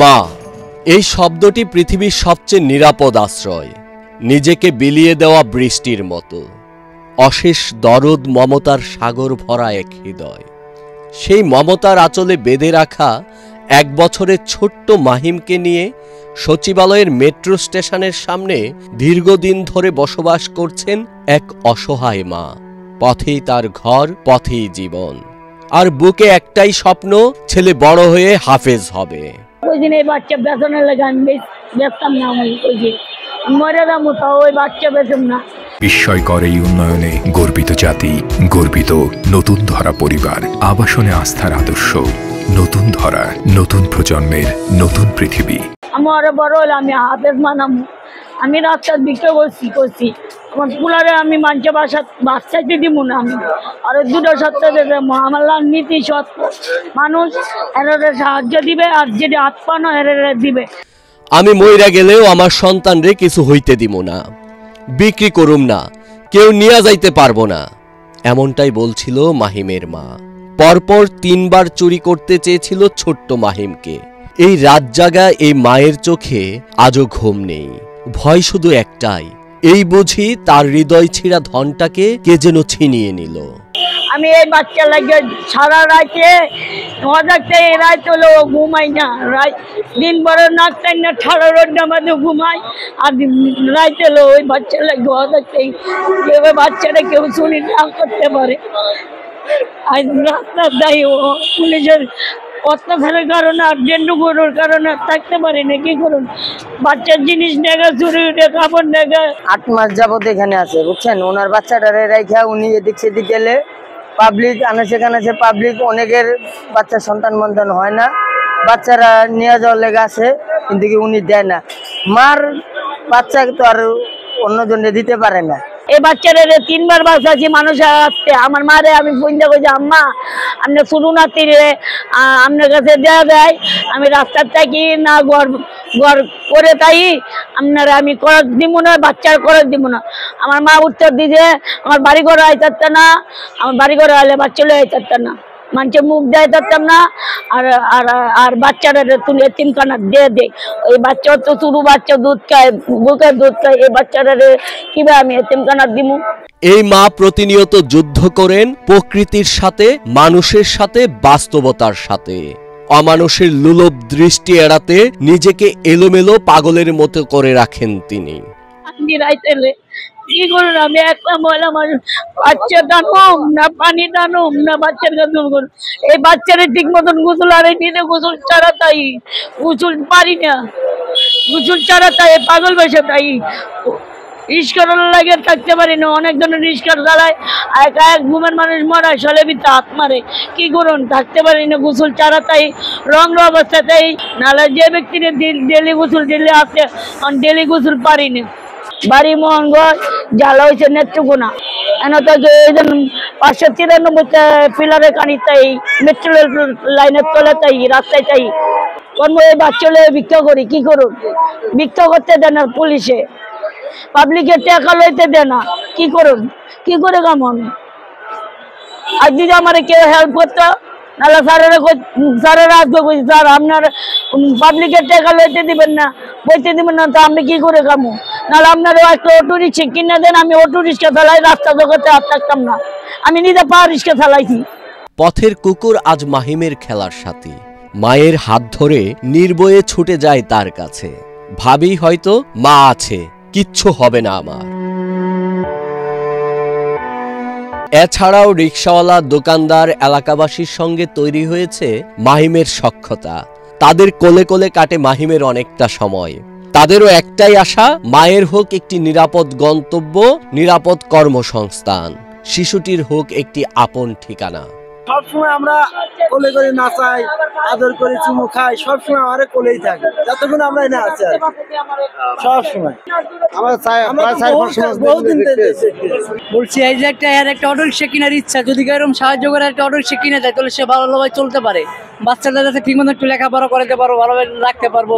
মা, এই শব্দটি পৃথিবীর সবচেয়ে নিরাপদ আশ্রয়, নিজেকে বিলিয়ে দেওয়া বৃষ্টির মতো, অশেষ দরদ মমতার সাগর ভরা এক হৃদয়। সেই মমতার আঁচলে বেঁধে রাখা 1 বছরের ছোট্ট মাহিমকে নিয়ে সচিবালয়ের মেট্রো স্টেশনের সামনে দীর্ঘদিন ধরে বসবাস করছেন এক অসহায় মা। পথেই তার ঘর, পথেই জীবন, আর বুকে একটাই স্বপ্ন, ছেলে বড় হয়ে হাফেজ হবে। ওই দিন এই বাচ্চা বেতনের লেগে আমি বেচতাম না, ওই যে মরে দাম ওই বাচ্চা বেতন না। বিস্ময়কর এই উন্নয়নে গর্বিত জাতি, গর্বিত নতুন ধরা পরিবার, আবাসনে আস্থার আদর্শ। নতুন ধরা, নতুন প্রজন্মের নতুন পৃথিবী। আমার বড় হলে আমি হাফেজ মানাবো। আমি রাস্তার বিক্রি করছি আমার পুলারে আমি মানুষের বাচ্চাতে দিব না, আমি আর 2টা সপ্তাহে দেবো। আমার নীতি সৎ মানুষ এর সাহায্য দিবে, আর যেটা হাত পানো এর দিবে। আমি মইরা গেলেও আমার সন্তানরে কিছু হইতে দিব না, বিক্রি করুম না, কেউ নিয়ে যাইতে পারবো না, এমনটাই বলছিল মাহিমের মা। পরপর 3 বার চুরি করতে চেয়েছিল ছোট্ট মাহিমকে। এই রাত জাগা এই মায়ের চোখে আজও ঘুম নেই, ভয় শুধু একটাই, এই বুঝি তার হৃদয় ছিঁড়া ধনটাকে কে যেন ছিনিয়ে নিল। আমি এই বাচ্চা লাগে সারা রাতে রাত হলো ঘুমাই না, দিন বড় নাক টাই না, ঠাড়া রোড নামাতে ঘুমাই, আর রাত হলো ওই বাচ্চা লাগে হঠাৎই বাচ্চাটা কেউ চুরি না করতে পারে। আজ রাস্তার দায়ী পুলিশের অত্যাচারের কারণে আর ডেন্ডু গরুর কারণে থাকতে পারি না। কি করুন, বাচ্চার জিনিস নেগা, চুরি উঠে কাপড় নেগা। 8 মাস যাবত এখানে আছে, বুঝছেন। ওনার বাচ্চাটারে রেখা উনি এদিক সেদিক গেলে পাবলিক আনাচে কানাচে, পাবলিক অনেকের বাচ্চা সন্তান মন্তান হয় না, বাচ্চারা নিয়ে যাওয়ার লেগে আছে, কিন্তু কি উনি দেয় না। মার বাচ্চা তো আর অন্যজনে দিতে পারে না। এই বাচ্চারা 3 বার বাঁচাচ্ছি মানুষের আসতে। আমার মারে আমি ফোন দিয়ে কইছি, আম্মা আপনি শুরু না তীরে আপনার কাছে দেওয়া দেয়, আমি রাস্তার থাকি না ঘর করে তাই আপনার আমি খরচ দিব না, বাচ্চার খরচ দিব না। আমার মা উত্তর দিছে, আমার বাড়ি ঘরে আইতারত না, আমার বাড়ি ঘরে আইলে বাচ্চা লয়ে আইতারত না, মানুষের মুখ দেয় থাকতাম না। আর আর আর বাচ্চারা তুলে এতিমখানা দিয়ে দেয়। ওই বাচ্চা তো শুরু বাচ্চা দুধ খায়, বুকে দুধ খায়, এই বাচ্চারা কিভাবে আমি এতিমখানা দিব? এই মা প্রতিনিয়ত যুদ্ধ করেন প্রকৃতির সাথে, মানুষের সাথে, বাস্তবতার সাথে। অমানুষের লোলুপ দৃষ্টি এড়াতে নিজেকে এলোমেলো পাগলের মতো করে রাখেন তিনি। আপনি রাইতেলে কি করুন, আমি একটা মহিলা মানুষ, বাচ্চা টানুম না পানি টানুম না বাচ্চার কাছে করুন। এই বাচ্চারা ঠিক মতন গোসল আর নিতে গোসল ছাড়া তাই গোসল পারি না, গোসল ছাড়া তাই পাগল বসে তাই রিস্কার লাগে থাকতে পারি না। অনেক ধরনের রিস্কার চালায়, এক ঘুমের মানুষ মরায়, সলে ভিতরে হাত মারে। কি করুন, থাকতে পারি না গোসল ছাড়া তাই রং অবস্থাতেই। নাহলে যে ব্যক্তির ডেলি গোসল দিলে আছে, ডেলি গোসল পারি না। বাড়ি মোহনগঞ্জ, জ্বালা হয়েছে নেত্রকোনা, এনে তো 593 পিলারের কানি তাই, মেট্রো লাইনের তলে তাই, রাস্তায় তাই কর্ম। এই বাচ্চা ভিক্ষা করি, কি করুন, ভিক্ষা করতে দেন না পুলিশে, পাবলিকের টাকা লইতে দেয় না। কি করুন, কি করে কেমন? আর যদি আমার কেউ হেল্প করতো, নাহলে স্যারেরা আসবে কইছি, স্যার আপনার পাবলিকের টাকা লইতে দিবেন না, বইতে দিবেন না, তো আমি কি করে কামো? নাহলে আপনারা একটা অটো রিক্সা কিনে দেন, আমি অটো রিক্সা চালাই, রাস্তা জগতে হাত থাকতাম না, আমি নিজে পাওয়ার রিক্সা চালাইছি। পথের কুকুর আজ মাহিমের খেলার সাথী, মায়ের হাত ধরে নির্ভয়ে ছুটে যায় তার কাছে, ভাবি হয়তো মা আছে, কিচ্ছু হবে না আমার। এছাড়াও রিকশাওয়ালা, দোকানদার, এলাকাবাসীর সঙ্গে তৈরি হয়েছে মাহিমের সখ্যতা। তাদের কোলে কোলে কাটে মাহিমের অনেকটা সময়। তাদেরও একটাই আশা, মায়ের হোক একটি নিরাপদ গন্তব্য, নিরাপদ কর্মসংস্থান, শিশুটির হোক একটি আপন ঠিকানা। সবসময় আমরা কোলে করে নাচাই, আদর করে চুমু খাই, সবসময় আমার কোলেই থাকে, যতক্ষণ আমরা এনে আছি আর সবসময় বলছি। এই যে একটা অটো রিক্সা কেনার ইচ্ছা, যদি এরকম সাহায্য করে একটা অটো রিক্সা কিনে দেয়, তাহলে সে ভালোভাবে চলতে পারে, বাচ্চাদের যাতে ঠিক মতো একটু লেখাপড়া করাতে পারবো, ভালোভাবে রাখতে পারবো,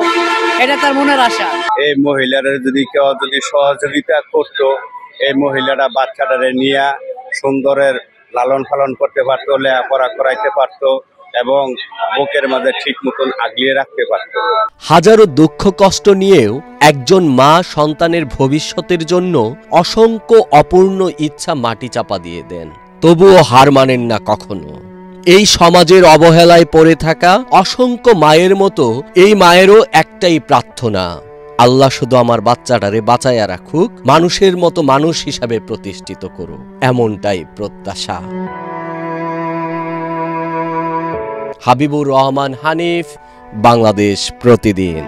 এটা তার মনের আশা। এই মহিলারা যদি কেউ সহযোগিতা করতো, এই মহিলারা বাচ্চাটারে নিয়ে সুন্দরের লালন পালন করতে পারতো, লেখাপড়া করাইতে পারতো, এবং বুকের মাঝে ঠিক মতন আগলিয়ে রাখতে পারত। হাজারো দুঃখ কষ্ট নিয়েও একজন মা সন্তানের ভবিষ্যতের জন্য অসংখ্য অপূর্ণ ইচ্ছা মাটি চাপা দিয়ে দেন, তবুও হার মানেন না কখনো। এই সমাজের অবহেলায় পড়ে থাকা অসংখ্য মায়ের মতো এই মায়েরও একটাই প্রার্থনা, আল্লাহ শুধু আমার বাচ্চাটারে বাঁচাইয়া রাখুক, মানুষের মতো মানুষ হিসাবে প্রতিষ্ঠিত করুক, এমনটাই প্রত্যাশা। হাবিবুর রহমান হানিফ, বাংলাদেশ প্রতিদিন।